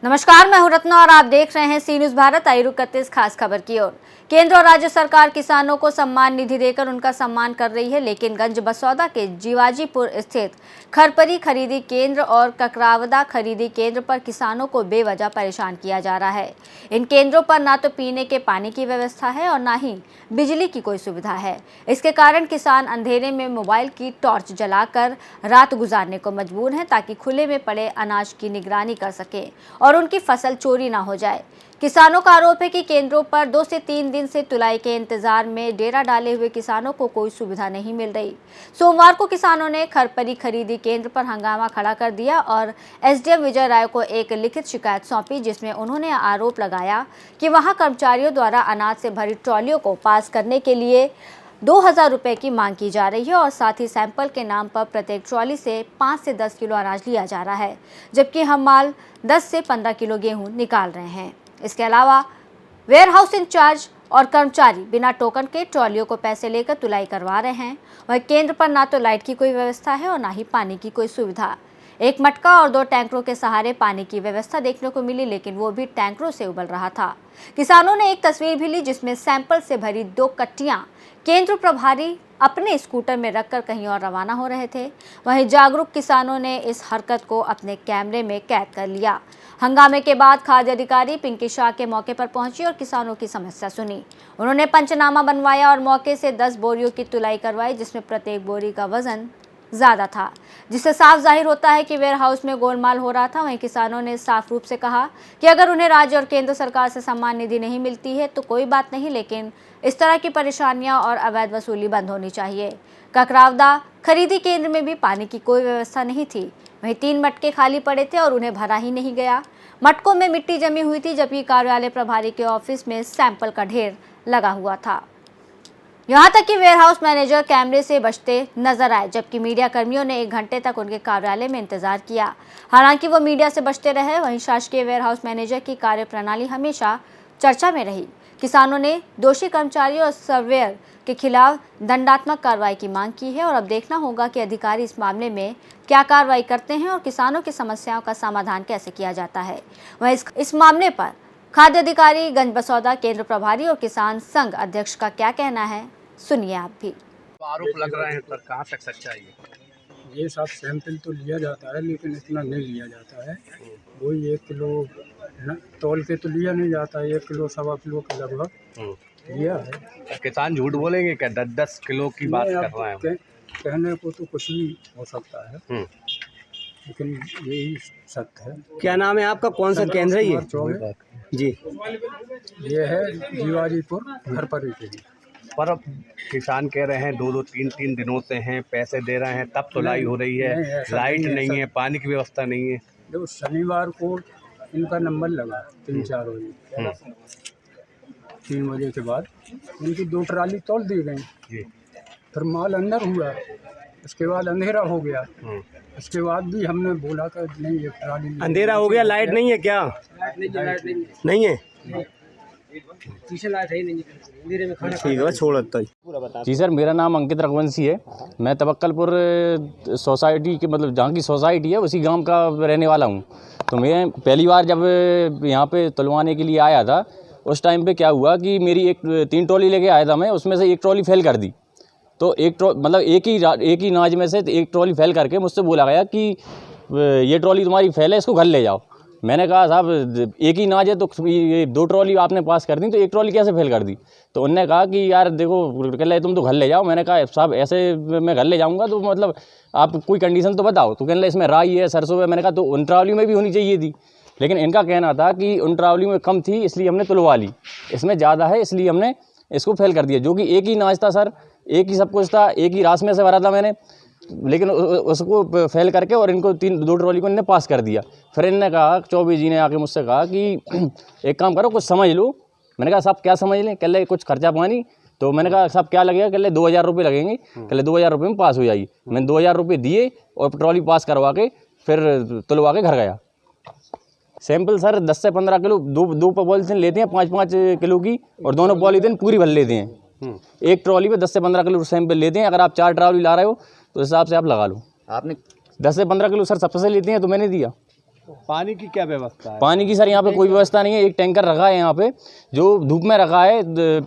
नमस्कार, मैं हूं रत्ना और आप देख रहे हैं सी न्यूज भारत। आइए रुक करते इस खास खबर की ओर। केंद्र और राज्य सरकार किसानों को सम्मान निधि देकर उनका सम्मान कर रही है, लेकिन गंज बसौदा के जीवाजीपुर स्थित खरपरी खरीदी केंद्र और ककरावदा खरीदी केंद्र पर किसानों को बेवजह परेशान किया जा रहा है। इन केंद्रों पर ना तो पीने के पानी की व्यवस्था है और ना ही बिजली की कोई सुविधा है। इसके कारण किसान अंधेरे में मोबाइल की टॉर्च जलाकर रात गुजारने को मजबूर हैं ताकि खुले में पड़े अनाज की निगरानी कर सके और उनकी फसल चोरी ना हो जाए। किसानों का आरोप है कि केंद्रों पर 2 से 3 दिन से तुलाई के इंतजार में डेरा डाले हुए किसानों को कोई सुविधा नहीं मिल रही। सोमवार को किसानों ने खरपरी खरीदी केंद्र पर हंगामा खड़ा कर दिया और एसडीएम विजय राय को एक लिखित शिकायत सौंपी, जिसमें उन्होंने आरोप लगाया कि वहां कर्मचारियों द्वारा अनाज से भरी ट्रॉलियों को पास करने के लिए 2000 रुपये की मांग की जा रही है और साथ ही सैंपल के नाम पर प्रत्येक ट्रॉली से 5 से 10 किलो अनाज लिया जा रहा है, जबकि हम माल 10 से 15 किलो गेहूं निकाल रहे हैं। इसके अलावा वेयरहाउस इंचार्ज और कर्मचारी बिना टोकन के ट्रॉलियों को पैसे लेकर तुलाई करवा रहे हैं। वह केंद्र पर ना तो लाइट की कोई व्यवस्था है और ना ही पानी की कोई सुविधा। एक मटका और 2 टैंकरों के सहारे पानी की व्यवस्था देखने को मिली, लेकिन वो भी टैंकरों से उबल रहा था। किसानों ने एक तस्वीर भी ली जिसमें सैंपल से भरी 2 कट्टियां केंद्र प्रभारी अपने स्कूटर में रखकर कहीं और रवाना हो रहे थे। वहीं जागरूक किसानों ने इस हरकत को अपने कैमरे में कैद कर लिया। हंगामे के बाद खाद्य अधिकारी पिंकी शाह के मौके पर पहुंची और किसानों की समस्या सुनी। उन्होंने पंचनामा बनवाया और मौके से 10 बोरियों की तुलाई करवाई, जिसमें प्रत्येक बोरी का वजन ज्यादा था, जिससे साफ जाहिर होता है कि वेयरहाउस में गोलमाल हो रहा था। वहीं किसानों ने साफ रूप से कहा कि अगर उन्हें राज्य और केंद्र सरकार से सम्मान निधि नहीं मिलती है तो कोई बात नहीं, लेकिन इस तरह की परेशानियां और अवैध वसूली बंद होनी चाहिए। ककरावदा खरीदी केंद्र में भी पानी की कोई व्यवस्था नहीं थी। वहीं 3 मटके खाली पड़े थे और उन्हें भरा ही नहीं गया। मटकों में मिट्टी जमी हुई थी, जबकि कार्यालय प्रभारी के ऑफिस में सैंपल का ढेर लगा हुआ था। यहाँ तक कि वेयरहाउस मैनेजर कैमरे से बचते नजर आए, जबकि मीडिया कर्मियों ने 1 घंटे तक उनके कार्यालय में इंतजार किया। हालांकि वो मीडिया से बचते रहे। वहीं शासकीय वेयरहाउस मैनेजर की कार्यप्रणाली हमेशा चर्चा में रही। किसानों ने दोषी कर्मचारियों और सर्वेयर के खिलाफ दंडात्मक कार्रवाई की मांग की है और अब देखना होगा कि अधिकारी इस मामले में क्या कार्रवाई करते हैं और किसानों की समस्याओं का समाधान कैसे किया जाता है। वहीं इस मामले पर खाद्य अधिकारी, गंज बसौदा केंद्र प्रभारी और किसान संघ अध्यक्ष का क्या कहना है, सुनिए आप भी। आरोप लग रहे हैं पर कहाँ तक सच्चाई है? ये सब सैंपल तो लिया जाता है, लेकिन इतना नहीं लिया जाता है। वही 1 किलो तौल के तो लिया नहीं जाता है, 1 किलो 1.25 किलो के लगभग लिया है। किसान झूठ बोलेंगे क्या? 10-10 किलो की बात कर रहे हैं। कहने को तो कुछ भी हो सकता है, लेकिन यही सत्य है। क्या नाम है आपका? कौन सा केंद्र है ये? जी, ये है जीवाजीपुर खरपरी के। पर अब किसान कह रहे हैं 2-2, 3-3 दिनों से हैं, पैसे दे रहे हैं तब तुलाई हो रही है, लाइट नहीं है, पानी की व्यवस्था नहीं है। जो शनिवार को इनका नंबर लगा 3-4 बजे, 3 बजे के बाद इनकी 2 ट्राली तोल दी गई। फिर माल अंदर हुआ, इसके बाद अंधेरा हो गया। इसके बाद भी हमने बोला कि नहीं, ये ट्राली अंधेरा हो गया, लाइट नहीं है क्या? नहीं है, ठीक है, छोड़ता है। जी सर, मेरा नाम अंकित रघुवंशी है। मैं तवक्कलपुर सोसाइटी के मतलब जहाँ की सोसाइटी है उसी गांव का रहने वाला हूँ। तो मैं पहली बार जब यहाँ पे तुलवाने के लिए आया था, उस टाइम पे क्या हुआ कि मेरी 3 ट्रॉली लेके आया था मैं, उसमें से 1 ट्रॉली फेल कर दी। तो एक ही नाज में से 1 ट्रॉली फेल करके मुझसे बोला गया कि ये ट्रॉली तुम्हारी फेल है, इसको घर ले जाओ। मैंने कहा साहब 1 ही नाज है तो ये 2 ट्रॉली आपने पास कर दी, तो 1 ट्रॉली कैसे फेल कर दी? तो उन्होंने कहा कि यार देखो, कह रहे तुम तो घर ले जाओ। मैंने कहा साहब ऐसे मैं घर ले जाऊंगा तो मतलब आप कोई कंडीशन तो बताओ। तो कहने लगे इसमें राई है, सरसों है। मैंने कहा तो उन ट्रॉली में भी होनी चाहिए थी, लेकिन इनका कहना था कि उन ट्रॉली में कम थी इसलिए हमने तुलवा ली, इसमें ज़्यादा है इसलिए हमने इसको फेल कर दिया। जो कि 1 ही नाज था सर, 1 ही सब कुछ था, 1 ही रास में से भरा था मैंने, लेकिन उसको फेल करके और इनको 2 ट्रॉली को इन्होंने पास कर दिया। फिर इन्होंने कहा, चौबे जी ने आके मुझसे कहा कि एक काम करो, कुछ समझ लो। मैंने कहा साहब क्या समझ लें? कह ले कुछ खर्चा पानी। तो मैंने कहा साहब क्या लगेगा? कह ले 2000 रुपये लगेंगे। कह ले 2000 रुपये में पास हो जाइए। मैंने 2000 रुपये दिए और ट्रॉली पास करवा के फिर तुलवा के घर गया। सैंपल सर 10 से 15 किलो, 2 पॉलीथीन लेते हैं 5-5 किलो की, और दोनों पॉलीथीन पूरी भर लेते हैं। एक ट्रॉली पे 10 से 15 किलो सैंपल लेते हैं। अगर आप 4 ट्रॉली ला रहे हो तो हिसाब से आप लगा लो। आपने 10 से 15 किलो सर सबसे लेते हैं, तो मैंने दिया। पानी की क्या व्यवस्था है? पानी की सर यहाँ पे कोई व्यवस्था नहीं है। एक टैंकर रखा है यहाँ पे जो धूप में रखा है,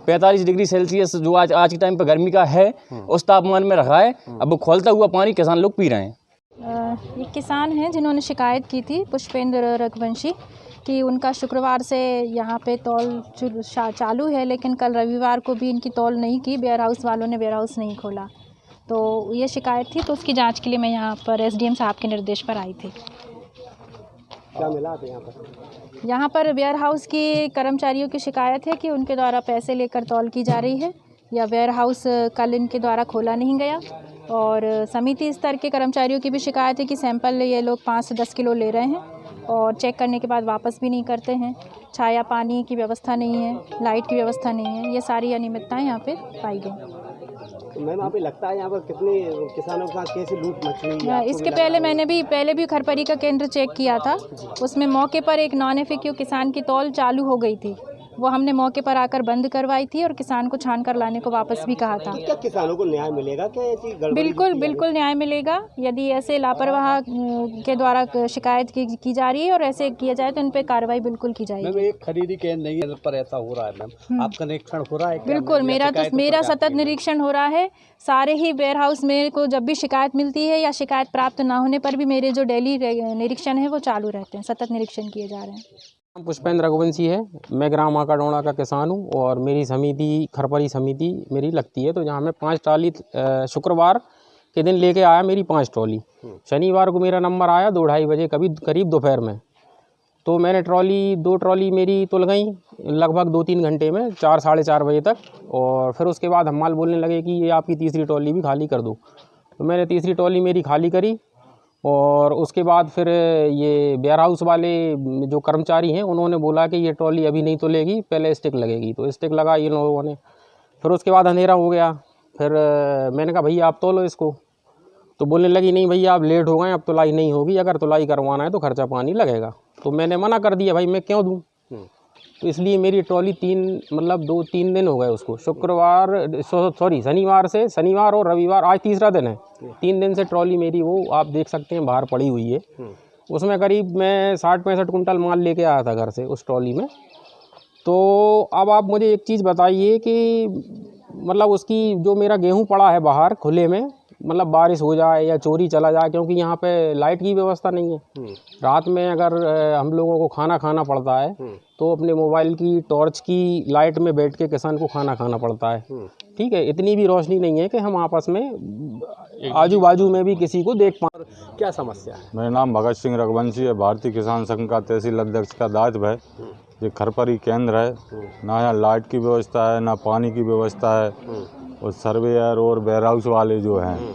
45 डिग्री सेल्सियस जो आज के टाइम पे गर्मी का है उस तापमान में रखा है। अब वो खोलता हुआ पानी किसान लोग पी रहे हैं। ये किसान हैं जिन्होंने शिकायत की थी, पुष्पेंद्र रघुवंशी, कि उनका शुक्रवार से यहाँ पे तौल चालू है, लेकिन कल रविवार को भी इनकी तौल नहीं की, वेयर हाउस वालों ने वेयर हाउस नहीं खोला। तो ये शिकायत थी, तो उसकी जांच के लिए मैं यहाँ पर एसडीएम साहब के निर्देश पर आई थी। क्या मिला था यहाँ पर? यहाँ पर वेयर हाउस की कर्मचारियों की शिकायत है कि उनके द्वारा पैसे लेकर तौल की जा रही है, या वेयर हाउस कल इनके द्वारा खोला नहीं गया। और समिति स्तर के कर्मचारियों की भी शिकायत है कि सैंपल ये लोग 5 से 10 किलो ले रहे हैं और चेक करने के बाद वापस भी नहीं करते हैं। छाया पानी की व्यवस्था नहीं है, लाइट की व्यवस्था नहीं है, ये सारी अनियमितताएं यहाँ पे पाई गई। तो मैम आप लगता है यहाँ पर कितने किसानों के साथ कैसे लूट मची हुई है? इसके पहले मैंने पहले भी खरपरी का केंद्र चेक किया था, उसमें मौके पर एक नॉन एफएक्यू किसान की तौल चालू हो गई थी, वो हमने मौके पर आकर बंद करवाई थी और किसान को छान कर लाने को वापस भी कहा था। क्या किसानों को न्याय मिलेगा? क्या ऐसी गड़बड़ी? बिल्कुल न्याय मिलेगा। यदि ऐसे लापरवाह के द्वारा शिकायत की जा रही है और ऐसे किया जाए तो इन पे कार्रवाई बिल्कुल की जाएगी। मैम एक खरीदी केंद्र नहीं है पर ऐसा हो रहा है मैम, आपका निरीक्षण हो रहा है क्या? बिल्कुल, मेरा सतत निरीक्षण हो रहा है। सारे ही वेयर हाउस मेरे को जब भी शिकायत मिलती है या शिकायत प्राप्त ना होने पर भी मेरे जो डेली निरीक्षण है वो चालू रहते हैं, सतत निरीक्षण किए जा रहे हैं। पुष्पेंद्र रघुवंशी है, मैं ग्राम आकाडोड़ा का किसान हूँ और मेरी समिति खरपरी समिति मेरी लगती है। तो जहाँ मैं 5 ट्राली शुक्रवार के दिन लेके आया, मेरी 5 ट्रॉली। शनिवार को मेरा नंबर आया 2-2:30 बजे करीब दोपहर में। तो मैंने 2 ट्रॉली मेरी तुल गई लगभग 2-3 घंटे में, 4 साढ़े 4 बजे तक। और फिर उसके बाद हम माल बोलने लगे कि ये आपकी तीसरी ट्रॉली भी खाली कर दो। तो मैंने तीसरी ट्रॉली मेरी खाली करी और उसके बाद फिर ये वेयर हाउस वाले जो कर्मचारी हैं उन्होंने बोला कि ये ट्रॉली अभी नहीं तुलेगी, पहले स्टिक लगेगी। तो स्टिक लगा इन लोगों ने। फिर उसके बाद अंधेरा हो गया। फिर मैंने कहा भैया आप तोलो इसको। तो बोलने लगी नहीं भैया आप लेट हो गए, अब तुलाई नहीं होगी, अगर तुलाई करवाना है तो खर्चा पानी लगेगा। तो मैंने मना कर दिया, भाई मैं क्यों दूँ। तो इसलिए मेरी ट्रॉली 2-3 दिन हो गए उसको। शनिवार और रविवार, आज तीसरा दिन है। 3 दिन से ट्रॉली मेरी वो आप देख सकते हैं बाहर पड़ी हुई है। उसमें करीब मैं 60-65 कुंटल माल लेके आया था घर से उस ट्रॉली में। तो अब आप मुझे एक चीज़ बताइए कि मतलब उसकी जो मेरा गेहूं पड़ा है बाहर खुले में, मतलब बारिश हो जाए या चोरी चला जाए, क्योंकि यहाँ पे लाइट की व्यवस्था नहीं है। रात में अगर हम लोगों को खाना खाना पड़ता है तो अपने मोबाइल की टॉर्च की लाइट में बैठ के किसान को खाना खाना पड़ता है। ठीक है, इतनी भी रोशनी नहीं है कि हम आपस में आजू बाजू में भी किसी को देख पाएं। क्या समस्या है? मेरा नाम भगत सिंह रघुवंशी है, भारतीय किसान संघ का तहसील अध्यक्ष का दायित्व है। ये खरपरी केंद्र है, ना यहाँ लाइट की व्यवस्था है ना पानी की व्यवस्था है। और सर्वेयर और वेयर हाउस वाले जो हैं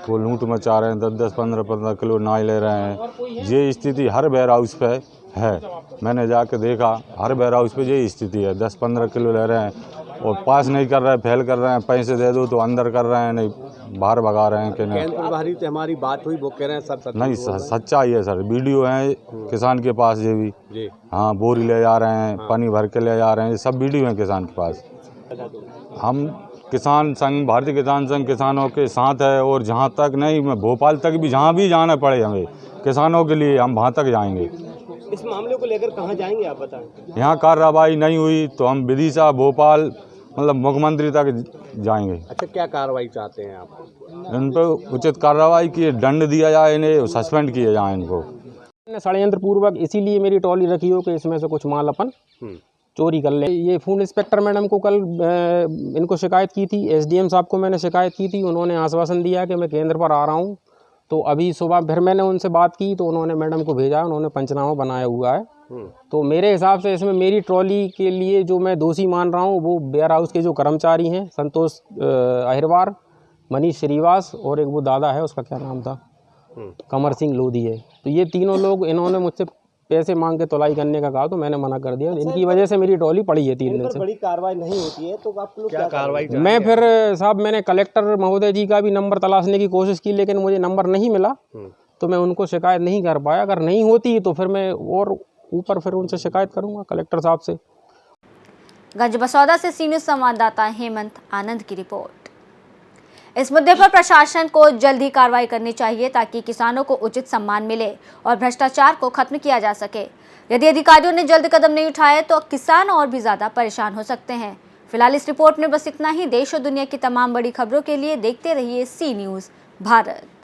वो लूट मचा रहे हैं, 10-10, 15-15 किलो नाई ले रहे हैं। ये स्थिति हर वेयर हाउस पे है, मैंने जाके देखा, हर वेयर हाउस पे यही स्थिति है। 10-15 किलो ले रहे हैं और पास नहीं कर रहे हैं, फेल कर रहे हैं। पैसे दे दो तो अंदर कर रहे हैं, नहीं बाहर भगा रहे हैं कि नहीं। केंद्र प्रभारी से हमारी बात हुई, वो कह रहे हैं सब नहीं सच्चाई है सर, वीडियो है किसान के पास ये भी जी। हाँ, बोरी ले जा रहे हैं, पानी भर के ले जा रहे हैं, ये सब वीडियो है किसान के पास। हम किसान संघ, भारतीय किसान संघ किसानों के साथ है। और जहाँ तक नहीं, मैं भोपाल तक भी, जहाँ भी जाना पड़े हमें किसानों के लिए, हम वहाँ तक जाएंगे। इस मामले को लेकर कहाँ जाएंगे आप बताएं? यहाँ कार्रवाई नहीं हुई तो हम विदिशा, भोपाल, मतलब मुख्यमंत्री तक जाएंगे। अच्छा, क्या कार्रवाई चाहते हैं आप? इन पर उचित कार्रवाई किए, दंड दिया जाए, इन्हें सस्पेंड किए जाए इनको। षड्यंत्र पूर्वक इसीलिए मेरी ट्रॉली रखी हो कि इसमें से कुछ माल अपन चोरी कर ले। ये फूड इंस्पेक्टर मैडम को कल इनको शिकायत की थी, एसडीएम साहब को मैंने शिकायत की थी। उन्होंने आश्वासन दिया कि मैं केंद्र पर आ रहा हूँ। तो अभी सुबह फिर मैंने उनसे बात की तो उन्होंने मैडम को भेजा, उन्होंने पंचनामा बनाया हुआ है। तो मेरे हिसाब से इसमें मेरी ट्रॉली के लिए जो मैं दोषी मान रहा हूँ वो वेयर हाउस के जो कर्मचारी हैं, संतोष अहिरवार, मनीष श्रीवास और एक वो दादा है, उसका क्या नाम था, कमर सिंह लोधी है। तो ये तीनों लोग, इन्होंने मुझसे पैसे मांग के तुलाई करने का कहा तो मैंने मना कर दिया। इनकी वजह से मेरी ट्रॉली पड़ी है 3 दिन से। बड़ी कार्रवाई नहीं होती है तो आप लोग क्या कार्रवाई? मैं फिर साहब मैंने कलेक्टर महोदय जी का भी नंबर तलाशने की कोशिश की, लेकिन मुझे नंबर नहीं मिला। तो मैं उनको शिकायत नहीं कर पाया। अगर नहीं होती तो फिर मैं और ऊपर फिर उनसे शिकायत करूंगा कलेक्टर साहब से। गंज बसौदा से सी न्यूज़ संवाददाता हेमंत आनंद की रिपोर्ट। इस मुद्दे पर प्रशासन को जल्द ही कार्रवाई करनी चाहिए ताकि किसानों को उचित सम्मान मिले और भ्रष्टाचार को खत्म किया जा सके। यदि अधिकारियों ने जल्द कदम नहीं उठाए तो किसान और भी ज्यादा परेशान हो सकते हैं। फिलहाल इस रिपोर्ट में बस इतना ही। देश और दुनिया की तमाम बड़ी खबरों के लिए देखते रहिए सी न्यूज़ भारत।